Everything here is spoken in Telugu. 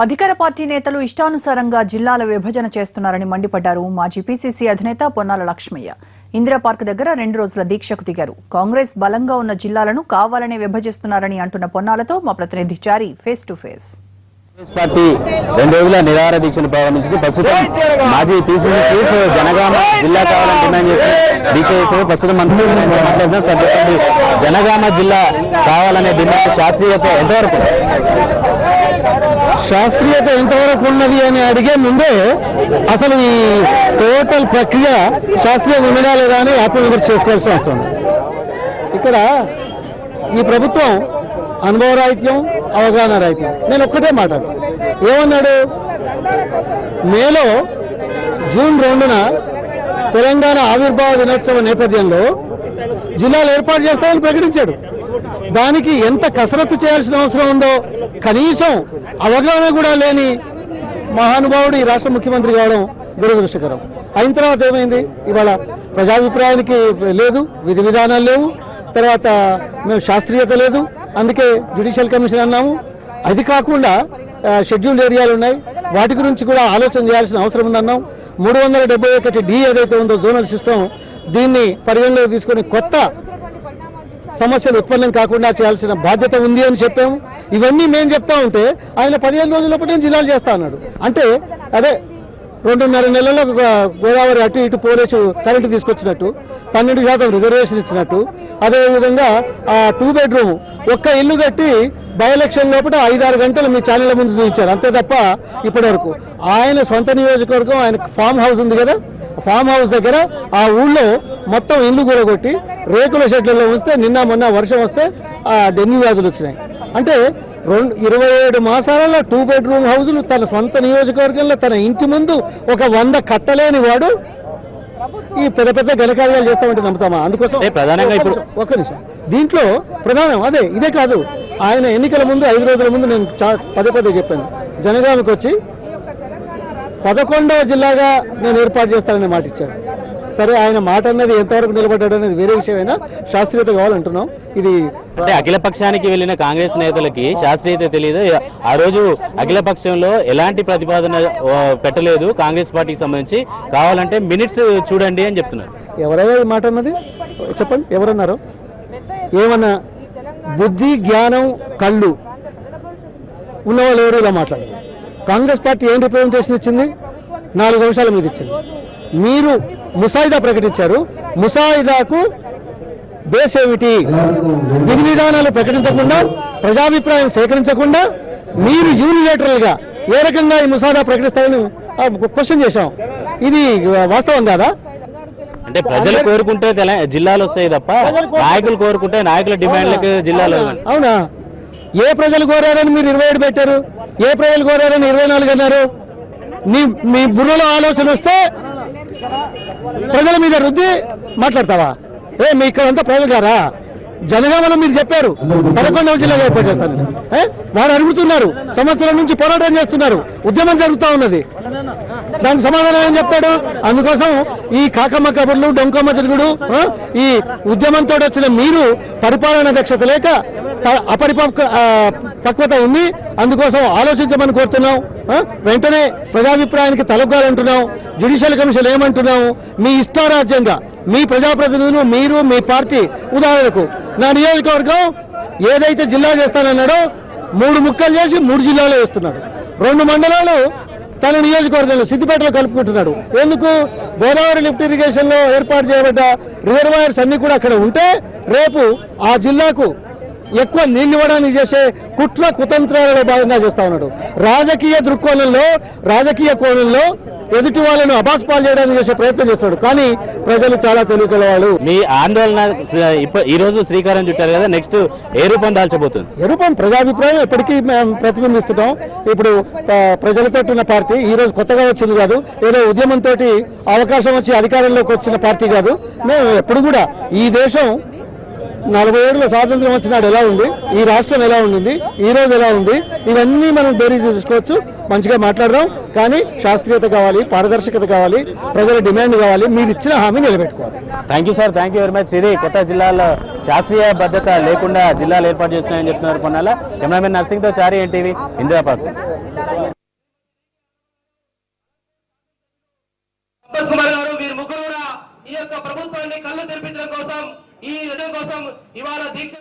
అధికార పార్టీ నేతలు ఇష్టానుసారంగా జిల్లాల విభజన చేస్తున్నారని మండిపడ్డారు మాజీ పీసీసీ అధినేత పొన్నాల లక్ష్మయ్య. ఇందిరా పార్క్ దగ్గర 2 రోజుల దీక్షకు దిగారు. కాంగ్రెస్ బలంగా ఉన్న జిల్లాలను కావాలనే విభజిస్తున్నారని అంటున్న పొన్నాలతో మా ప్రతినిధి చారి ఫేస్ టు ఫేస్. పార్టీ 2 రోజుల నిరాహార దీక్షను ప్రారంభించింది. ప్రస్తుతం మాజీ పీసీసీ చీఫ్ జనగామ జిల్లా కావాలని డిమాండ్ చేసి దీక్ష చేశారు. ప్రస్తుతం మాట్లాడుతున్నాం. సార్ చెప్పండి, జనగామ జిల్లా కావాలనే డిమాండ్ శాస్త్రీయత ఎంతవరకు ఉన్నది అని అడిగే ముందే అసలు ఈ టోటల్ ప్రక్రియ శాస్త్రీయంగా ఉన్నదా లేదా అని ఆత్మవిమర్శ చేసుకోవాల్సిన అవసరం ఉంది. ఇక్కడ ఈ ప్రభుత్వం అనుభవ రాహిత్యం, అవగాహన రాహిత్యం. నేను ఒక్కటే మాట్లాడతాను. ఏమన్నాడు? మేలో జూన్ 2న తెలంగాణ ఆవిర్భావ దినోత్సవ నేపథ్యంలో జిల్లాలు ఏర్పాటు చేస్తామని ప్రకటించాడు. దానికి ఎంత కసరత్తు చేయాల్సిన అవసరం ఉందో కనీసం అవగాహన కూడా లేని మహానుభావుడు ఈ రాష్ట్ర ముఖ్యమంత్రి కావడం దురదృష్టకరం. అయిన తర్వాత ఏమైంది? ఇవాళ ప్రజాభిప్రాయానికి లేదు, విధి విధానాలు లేవు, తర్వాత మేము శాస్త్రీయత లేదు, అందుకే జ్యుడిషియల్ కమిషన్ అన్నాము. అది కాకుండా షెడ్యూల్డ్ ఏరియాలు ఉన్నాయి, వాటి గురించి కూడా ఆలోచన చేయాల్సిన అవసరం ఉందన్నాం. 371D ఏదైతే ఉందో జోనల్ సిస్టమ్, దీన్ని పరిగణలోకి తీసుకొని కొత్త సమస్యలు ఉత్పన్నం కాకుండా చేయాల్సిన బాధ్యత ఉంది అని చెప్పాము. ఇవన్నీ మేము చెప్తా ఉంటే ఆయన 15 రోజుల లోపల జిల్లాలు చేస్తా అన్నాడు. అంటే అదే 2.5 నెలల్లో గోదావరి అటు ఇటు పోలేసి కరెంటు తీసుకొచ్చినట్టు, 12% రిజర్వేషన్ ఇచ్చినట్టు, అదేవిధంగా 2 బెడ్రూమ్ ఒక్క ఇల్లు కట్టి బై ఎలక్షన్ లోపల 5-6 గంటలు మీ ఛానళ్ళ ముందు చూపించారు. అంతే తప్ప ఇప్పటి వరకు ఆయన సొంత నియోజకవర్గం, ఆయన ఫామ్ హౌస్ ఉంది కదా, ఫామ్ హౌస్ దగ్గర ఆ ఊళ్ళో మొత్తం ఇల్లు కూడగొట్టి రేకుల షెడ్లలో వస్తే నిన్న మొన్న వర్షం వస్తే డెంగ్యూ వ్యాధులు వచ్చినాయి. అంటే 27 మాసాలలో 2 బెడ్రూమ్ హౌజులు తన సొంత నియోజకవర్గంలో తన ఇంటి ముందు ఒక 100 కట్టలేని వాడు ఈ పెద్ద పెద్ద ఘనకార్యాలు చేస్తామంటే నమ్ముతామా? అందుకోసం ప్రధానంగా ఇప్పుడు ఒక్క నిమిషం, దీంట్లో ప్రధానం అదే. ఇదే కాదు, ఆయన ఎన్నికల ముందు 5 రోజుల ముందు నేను పదే చెప్పాను, జనగామకి వచ్చి 11వ జిల్లాగా నేను ఏర్పాటు చేస్తానని మాట ఇచ్చాడు. సరే, ఆయన మాట అన్నది ఎంతవరకు నిలబడ్డాడు అనేది వేరే విషయమైనా శాస్త్రీయత కావాలంటున్నాం. ఇది అంటే అఖిల పక్షానికి వెళ్ళిన కాంగ్రెస్ నేతలకి శాస్త్రీయత తెలియదు. ఆ రోజు అఖిల పక్షంలో ఎలాంటి ప్రతిపాదన పెట్టలేదు కాంగ్రెస్ పార్టీకి సంబంధించి. కావాలంటే మినిట్స్ చూడండి అని చెప్తున్నారు. ఎవరైనా ఈ మాట అన్నది చెప్పండి, ఎవరన్నారు? ఏమన్నా బుద్ధి, జ్ఞానం, కళ్ళు ఉన్నవాళ్ళు ఎవరు ఇలా మాట్లాడారు? కాంగ్రెస్ పార్టీ ఏం రిప్రజెంటేషన్ ఇచ్చింది? 4 అంశాల మీద ఇచ్చింది. మీరు ముసాయిదా ప్రకటించారు. ముసాయిదాకు బేస్ ఏమిటి? విధి విధానాలు ప్రకటించకుండా, ప్రజాభిప్రాయం సేకరించకుండా మీరు యూనిలేటరల్గా ఏ రకంగా ఈ ముసాయిదా ప్రకటిస్తారని క్వశ్చన్ చేశాం. ఇది వాస్తవం కాదా? అంటే ప్రజలు కోరుకుంటే జిల్లాలు వస్తాయి తప్ప నాయకులు కోరుకుంటే నాయకుల డిమాండ్లకు జిల్లాలు. అవునా? ఏ ప్రజలు కోరారని మీరు 27 పెట్టారు? ఏ ప్రజలు కోరారని 24 అన్నారు? మీ బుర్రలో ఆలోచన వస్తే ప్రజల మీద రుద్ది మాట్లాడతావా? మీ ఇక్కడంతా ప్రజలు గారా? జనగామలో మీరు చెప్పారు 11వ జిల్లాగా ఏర్పాటు చేస్తారని. వారు అడుగుతున్నారు, సంవత్సరం నుంచి పోరాటం చేస్తున్నారు, ఉద్యమం జరుగుతూ ఉన్నది. దానికి సమాధానం ఏం చెప్తాడు? అందుకోసం ఈ కాకమ్మ కబుర్లు, డొంకమ్మ తిరుగుడు, ఈ ఉద్యమంతో వచ్చిన మీరు పరిపాలన దక్షత లేక పక్వత ఉంది. అందుకోసం ఆలోచించమని కోరుతున్నాం. వెంటనే ప్రజాభిప్రాయానికి తలొగ్గాలంటున్నాం. Judicial commission ఏమంటున్నాము? మీ ఇష్టారాజ్యంగా మీ ప్రజాప్రతినిధులు, మీరు, మీ పార్టీ, ఉదాహరణకు నా నియోజకవర్గం ఏదైతే జిల్లా చేస్తానన్నాడో 3 ముక్కలు చేసి 3 జిల్లాలో వేస్తున్నాడు. 2 మండలాలు తన నియోజకవర్గంలో సిద్దిపేటలో కలుపుకుంటున్నాడు. ఎందుకు? గోదావరి లిఫ్ట్ ఇరిగేషన్ లో ఏర్పాటు చేయబడ్డ రిజర్వాయర్స్ అన్ని కూడా అక్కడ ఉంటే రేపు ఆ జిల్లాకు ఎక్కువ నీళ్లు ఇవ్వడానికి చేసే కుట్ర కుతంత్రాలలో భాగంగా చేస్తా ఉన్నాడు. రాజకీయ దృక్కోణంలో, రాజకీయ కోణంలో ఎదుటి వాళ్ళను అబాస్పాలు చేయడానికి చేసే ప్రయత్నం చేస్తాడు. కానీ ప్రజలు చాలా తెలివికల వాళ్ళు. మీ ఆందోళన ఈ రోజు శ్రీకారం చుట్టారు కదా, నెక్స్ట్ ఏ రూపం దాల్చబోతుంది? ఏ రూపం? ప్రజాభిప్రాయం ఎప్పటికీ మేము ప్రతిబింబిస్తున్నాం. ఇప్పుడు ప్రజలతో ఉన్న పార్టీ ఈ రోజు కొత్తగా వచ్చింది కాదు, ఏదో ఉద్యమంతో అవకాశం వచ్చి అధికారంలోకి వచ్చిన పార్టీ కాదు. మేము ఎప్పుడు కూడా ఈ దేశం 40 ఏళ్ళ స్వాతంత్రం వచ్చినాడు ఎలా ఉంది, ఈ రాష్ట్రం ఎలా ఉండింది, ఈ రోజు ఎలా ఉంది, ఇవన్నీ మనం బేరీజ్ చూసుకోవచ్చు. మంచిగా మాట్లాడదాం, కానీ శాస్త్రీయత కావాలి, పారదర్శకత కావాలి, ప్రజల డిమాండ్ కావాలి, మీరు ఇచ్చిన హామీ నిలబెట్టుకోవాలి. Thank you sir, thank you very much. ఇది కొత్త జిల్లాలో శాస్త్రీయ భద్రత లేకుండా జిల్లాలు ఏర్పాటు చేస్తున్నాయని చెప్తున్నారు పొన్నాల. కెమెరామెన్ నర్సింగ్తో చారి ఎన్టీవీ, ఇందిరా పార్క్. కుమార్ గారు వీరు ముగ్గురు కూడా ఈ యొక్క ప్రభుత్వాన్ని కళ్ళు తెరిపించడం కోసం, ఈ విధం కోసం ఇవాళ దీక్ష